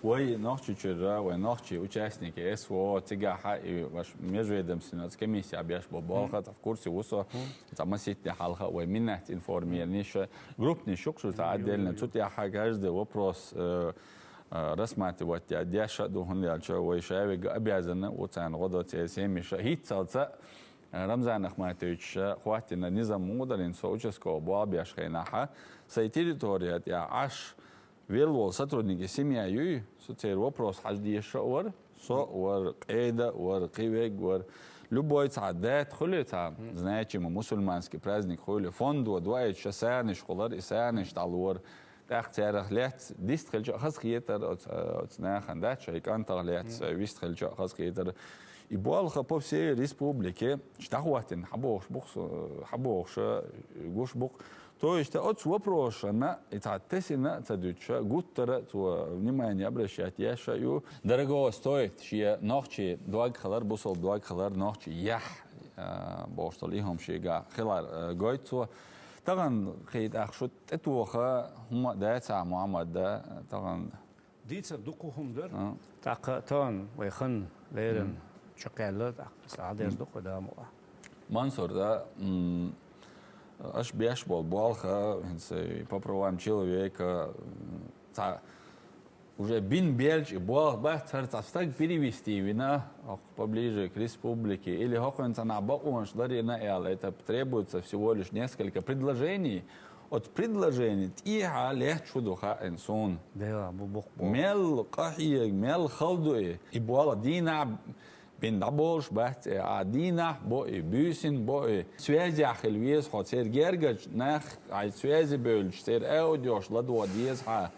Ой, ночи вчера, ой, ночи участники СВО, тигаха и ваш межведомственная комиссия объяш бобалха, в курсе усо, там сеть халха, ой, минать информированнейше, группный шок, что отдельно, тут я каждый вопрос рассматривать, я деша духун я ой, шавик обязаны, вот он годот семьи шахид салца, Рамзан Ахматович, хватит низам мудрин соуческого буабьяш хайнаха, сей территория, я аж Велвол сотрудники семьи, теперь вопрос хаждиша ор, ор кайда, ор кивег, ор любой цадет, хули там, знаете, мы мусульманский праздник, хули фонду, двоит шасаниш, хулар исаниш, талур, так царах лет, дист хельчо хасхиетер, от знахан дат, шайкантар лет, вист хельчо хасхиетер. И болха по всей республике, штахуатин, хабохш, гушбук. То есть от вопроса на это тадуча гуттера то внимание обращать я шаю дорого стоит что ночи два калар бусол два калар ночи я бошто лихом шига хилар гойцо таган خيد أخشت أتوخا هم داتا محمد دا تغن ديت دقهم در تاقتان ويخن ليرن شقيلة سعد يصدق ده منصور ده Аж бешбол, болха, попробуем человека, уже бин бельч и бол, так перевести вина поближе к республике, или хохуэнца на бокуан шлари на эл, это требуется всего лишь несколько предложений. От предложений тиха легче духа инсун. Мел кахиек, мел халдуи, и бола дина, بين دبولش بحث عدينا بوي بيسين بوي سوازي أخلويز خاطر جرجج نخ عايز سوازي بولش تير أوديوش لدوا ديز ها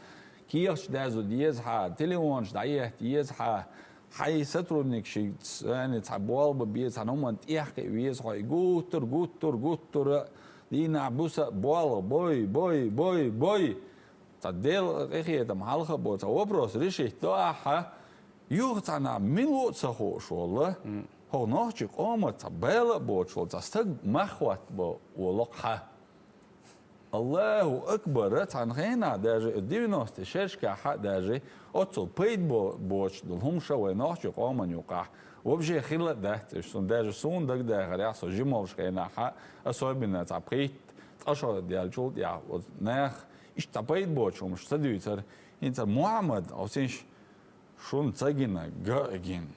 كيرش دازو ديز ها تليفونش دعيه ديز ها حي سترونك شيء يعني تعبوال ببيز هنوم تيحك ويز هاي جوتر دينا بوسا بوال بوي تدل إخية محلخة بوتا وبروس ريشي توها يوغتانا من وصخو شوالله هو نوحجي قومة تبالا بوشول تستق مخوات بو ولقحة الله أكبر تان خينا داجي الدينوستي شرشكا حق داجي أتصل بيد بوش دلهم شوي نوحجي قومة نيوقع وبجي خيلة دهتش سون داجي سون دق داغر يحصل جمالش خينا حق أصوبنا تابقيت أشهر ديال جولد يا ناخ إش تبايد بوش ومش تدويتر إنت محمد أو سينش شون تاجينا جاجين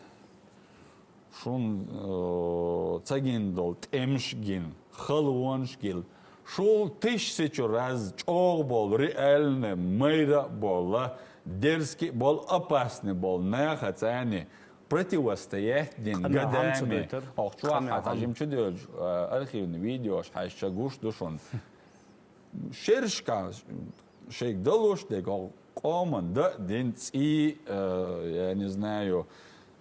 شون تاجين دول تمشجين خلوانشجيل شول تيشسيچو راز чоғбол реально мейра бола дерзкий бол опасный бол нахацани противостоять годами охчуаха тажим чудел архивный видео шайша гуш душон шершка шейк долуш дего Коман, да, деньцы, я не знаю,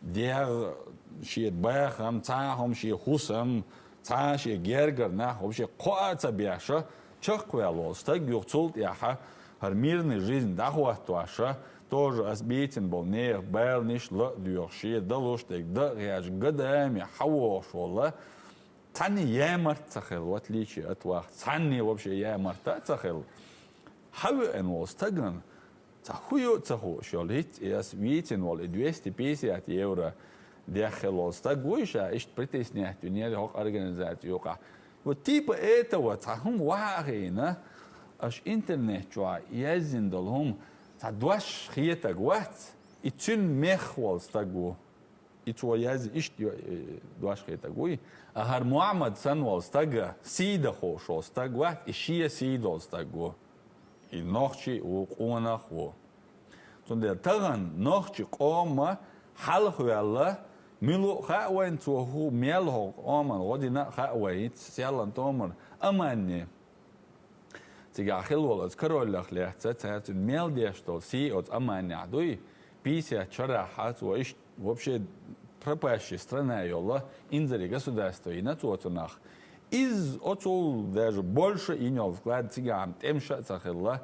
дер, шиет бэхам, цахом, шиет хусам, цах, шиет гергер, нах, вообще, коаца бяша, чахкуялол, стак юрцулт яха, мирная жизнь, дахуатуаша, тоже асбейтен был, нех, бэл, ниш, ла, дюр, шиет, далуштек, да, ряж, годами, хауошола, цани ямарт цахел, в отличие от вас, цани вообще ямарта цахел, хаве энвол, стаган, تخويو تخو شوليت ياس ويتن ولا 250 евро داخل стагуйша إيش بريتسنيا الدنيا اللي هوك أورجانيزات يوقع وتيب إيه وتهم واحدة أش إنترنت جوا يزين دلهم تدوش خيتك وقت يتشن مخول stagو يتوا يز إيش دوش خيتك وي أهر محمد سنوال stagا سيدا خوشو stag وقت إشيا سيدا stagو и ночи у кунах во. Тунде таган ночи кома халхуяла милу хауэн цуху мелхо оман година хауэйт сялан томар аманни. Тига хилволос короллах лехца цацун мелдештол си от аманни адуй пися чарахат воиш вообще пропащая страна ёла инзари государство и на цуотунах. Из отцол даже больше и не вклад цыган темша цахилла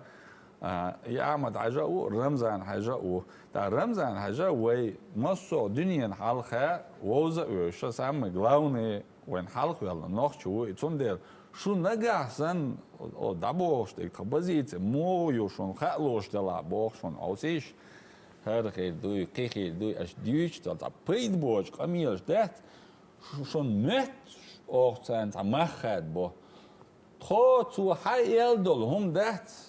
я амад хажау рамзан хажау та рамзан хажау массо дуньян халха воза что самое главное вен халх вела ночью и цундер شو نجحسن دابوش تك تبزيت مو يوشون خالوش دلا بوخشون أوسيش her duy, kiki duy, als duwt dat a peitboch, kamiels dat, schon net och zijn ta machet bo. Tro zu hai eldol dat.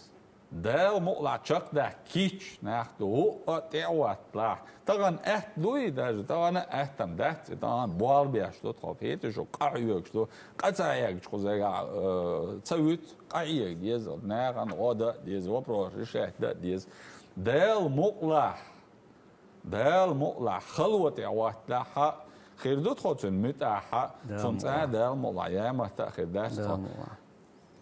Del mo la chak da kich nach do wat la. Tagan echt duy, даже tagan echt am dat, tagan boalbia что тропete, что каюк, что кацаек, что зага цают, каек, диез наган ода, диез вопрос решать, да, диез. Del mo la خلوة wat la ha. خير دوت خوتن متاحة صنع del mo la يا ما تأخذ داست.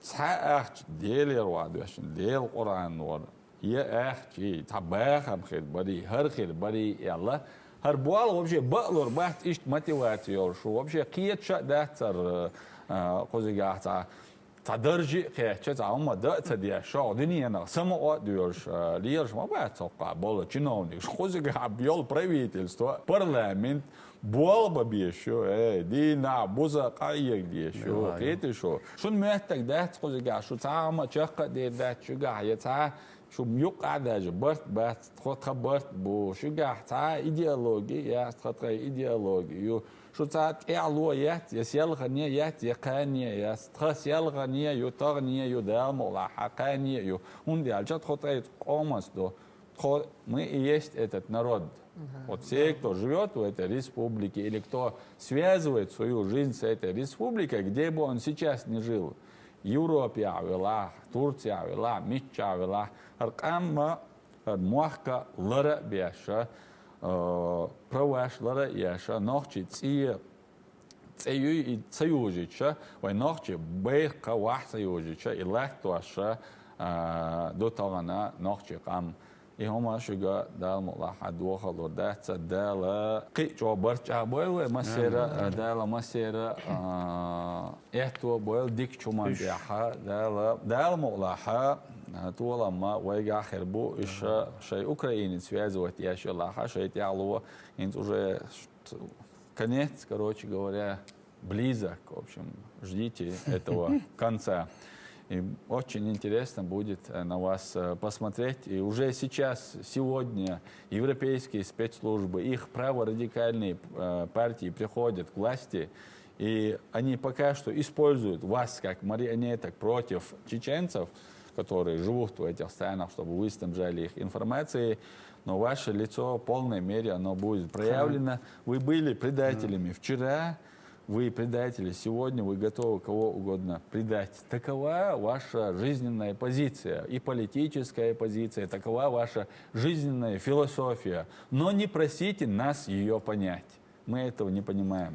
ساعات ديال رواد عشان ديال قرآن ور يا أختي تباخ هم خير بدي هر خير بدي يلا هر بوال وبشي بقلر بحت إيش موتيفاتيور شو وبشي قيت شا داتر قصدي قاعد تدرجي قيت شا هم ده تدي شو دنيا أنا سمع ديورش ليرش ما بعد توقع بولا تشينوني شو قصدي قاعد بيول بريفيتلستو برلمنت بوالبا بيشو دي نعبوزا قايق ديشو قيت شو محتاج دات قصدي قاعد شو تعا ما تشقق دي دات شو قاعد يتعا شو ميوقع داج برت خبرت بو شو قاعد تعا ايديولوجي يا خاطر ايديولوجي يو شو تعا تعلويات يسيل غنيات يقانيه يا سترس يل غنيه يو تغنيه يو دام ولا حقانيه يو هندي الجات خاطر قومس دو мы и есть этот народ. Вот все, кто живет в этой республике или кто связывает свою жизнь с этой республикой, где бы он сейчас не жил, Европе авела, Турция авела, Митча авела, Аркамма, Муахка, Лара Беша, Праваш Лара Яша, Нохчи Ция, Цею и Цеюжича, Вай Нохчи Бейха Вах Цеюжича, и Лахтуаша, до Тагана, Нохчи Кам. И هما شجع دال ملاحظ وخلور ده تدال قيج وبرج أبوي مسيرة دال مسيرة إحتوا بويل ديك شومان بيحة دال ملاحظ طول ما ويجا خربو إيش شيء أوكراني связывать я еще лаха шесть ялова инт уже конец, короче говоря, близок. В общем, ждите этого конца. И очень интересно будет на вас посмотреть. И уже сейчас, сегодня, европейские спецслужбы, их праворадикальные партии приходят к власти, и они пока что используют вас как марионеток против чеченцев, которые живут в этих странах, чтобы вы снабжали их информацией. Но ваше лицо в полной мере оно будет проявлено. Вы были предателями вчера. Вы предатели сегодня, вы готовы кого угодно предать. Такова ваша жизненная позиция и политическая позиция, такова ваша жизненная философия. Но не просите нас ее понять. Мы этого не понимаем.